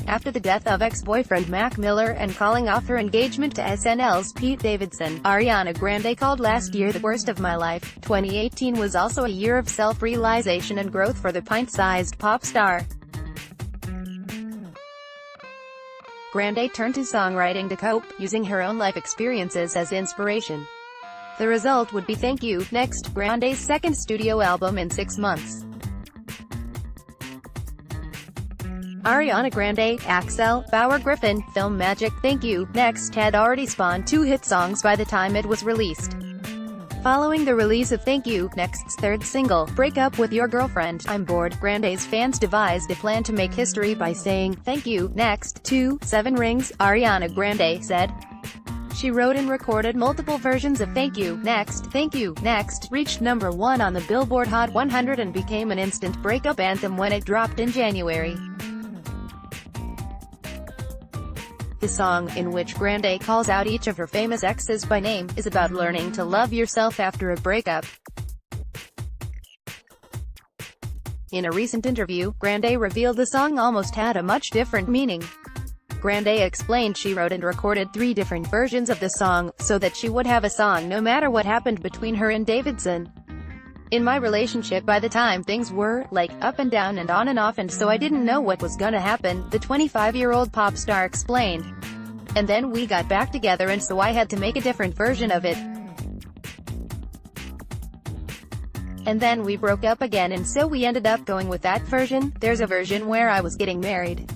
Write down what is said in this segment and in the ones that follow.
after the death of ex-boyfriend Mac Miller and calling off her engagement to SNL's Pete Davidson. Ariana Grande called last year the worst of my life. 2018 was also a year of self-realization and growth for the pint-sized pop star. Grande turned to songwriting to cope, using her own life experiences as inspiration. The result would be Thank You, Next, Grande's second studio album in 6 months. Ariana Grande, Axelle, Bauer-Griffin, FilmMagic Thank You, Next had already spawned 2 hit songs by the time it was released. Following the release of Thank You, Next's third single, Break Up With Your Girlfriend, I'm Bored, Grande's fans devised a plan to make history by saying, Thank You, Next, to 7 rings, Ariana Grande said. She wrote and recorded multiple versions of Thank You, Next, reached #1 on the Billboard Hot 100 and became an instant breakup anthem when it dropped in January. The song, in which Grande calls out each of her famous exes by name, is about learning to love yourself after a breakup. In a recent interview, Grande revealed the song almost had a much different meaning. Grande explained she wrote and recorded 3 different versions of the song, so that she would have a song no matter what happened between her and Davidson. In my relationship by the time things were, like, up and down and on and off, and so I didn't know what was gonna happen, the 25-year-old pop star explained. And then we got back together and so I had to make a different version of it. And then we broke up again and so we ended up going with that version. There's a version where I was getting married.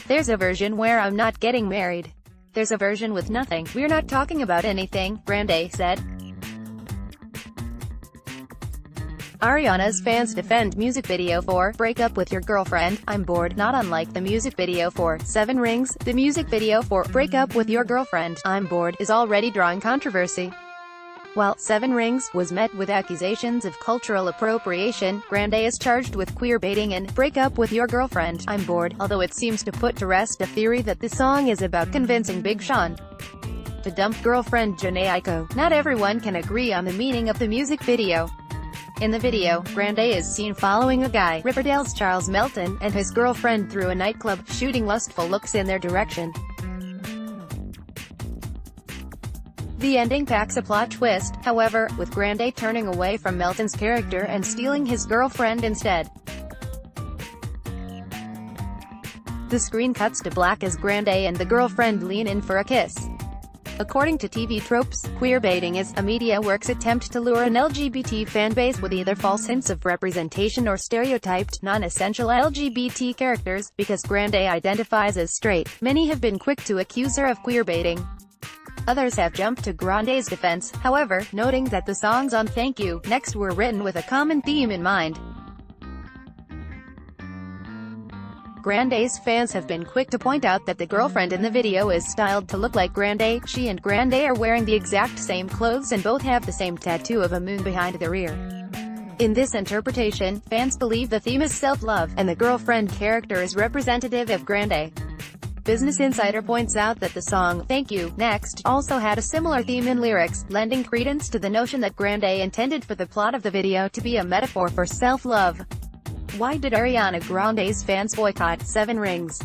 There's a version where I'm not getting married. There's a version with nothing. We're not talking about anything, Grande said. Ariana's fans defend music video for Break Up With Your Girlfriend, I'm Bored, not unlike the music video for 7 Rings. The music video for Break Up With Your Girlfriend, I'm Bored is already drawing controversy. While 7 Rings was met with accusations of cultural appropriation, Grande is charged with queer-baiting in Break Up With Your Girlfriend, I'm Bored, although it seems to put to rest a theory that the song is about convincing Big Sean to dump girlfriend Janae Aiko. Not everyone can agree on the meaning of the music video. In the video, Grande is seen following a guy, Riverdale's Charles Melton, and his girlfriend through a nightclub, shooting lustful looks in their direction. The ending packs a plot twist, however, with Grande turning away from Melton's character and stealing his girlfriend instead. The screen cuts to black as Grande and the girlfriend lean in for a kiss. According to TV tropes, queer-baiting is a media work's attempt to lure an LGBT fanbase with either false hints of representation or stereotyped, non-essential LGBT characters. Because Grande identifies as straight, many have been quick to accuse her of queer-baiting. Others have jumped to Grande's defense, however, noting that the songs on Thank You, Next were written with a common theme in mind. Grande's fans have been quick to point out that the girlfriend in the video is styled to look like Grande. She and Grande are wearing the exact same clothes and both have the same tattoo of a moon behind their ear. In this interpretation, fans believe the theme is self-love, and the girlfriend character is representative of Grande. Business Insider points out that the song, Thank You, Next, also had a similar theme in lyrics, lending credence to the notion that Grande intended for the plot of the video to be a metaphor for self-love. Why did Ariana Grande's fans boycott 7 Rings?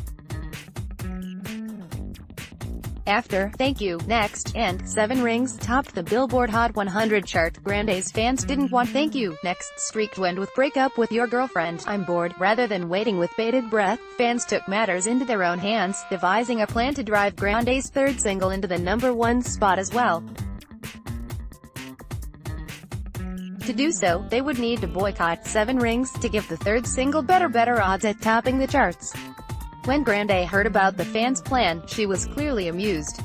After Thank You, Next, and 7 Rings topped the Billboard Hot 100 chart, Grande's fans didn't want Thank You, Next's streak to end with Break Up With Your Girlfriend, I'm Bored. Rather than waiting with bated breath, fans took matters into their own hands, devising a plan to drive Grande's third single into the #1 spot as well. To do so, they would need to boycott 7 Rings to give the third single better odds at topping the charts. When Grande heard about the fans' plan, she was clearly amused.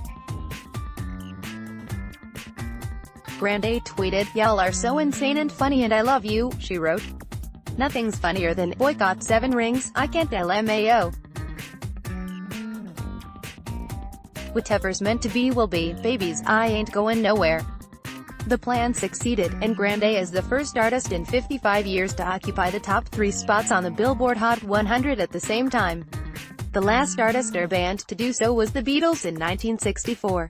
Grande tweeted, "Y'all are so insane and funny and I love you," she wrote. "Nothing's funnier than boycott 7 Rings, I can't LMAO. Whatever's meant to be will be, babies, I ain't going nowhere." The plan succeeded, and Grande is the first artist in 55 years to occupy the top 3 spots on the Billboard Hot 100 at the same time. The last artist or band to do so was the Beatles in 1964.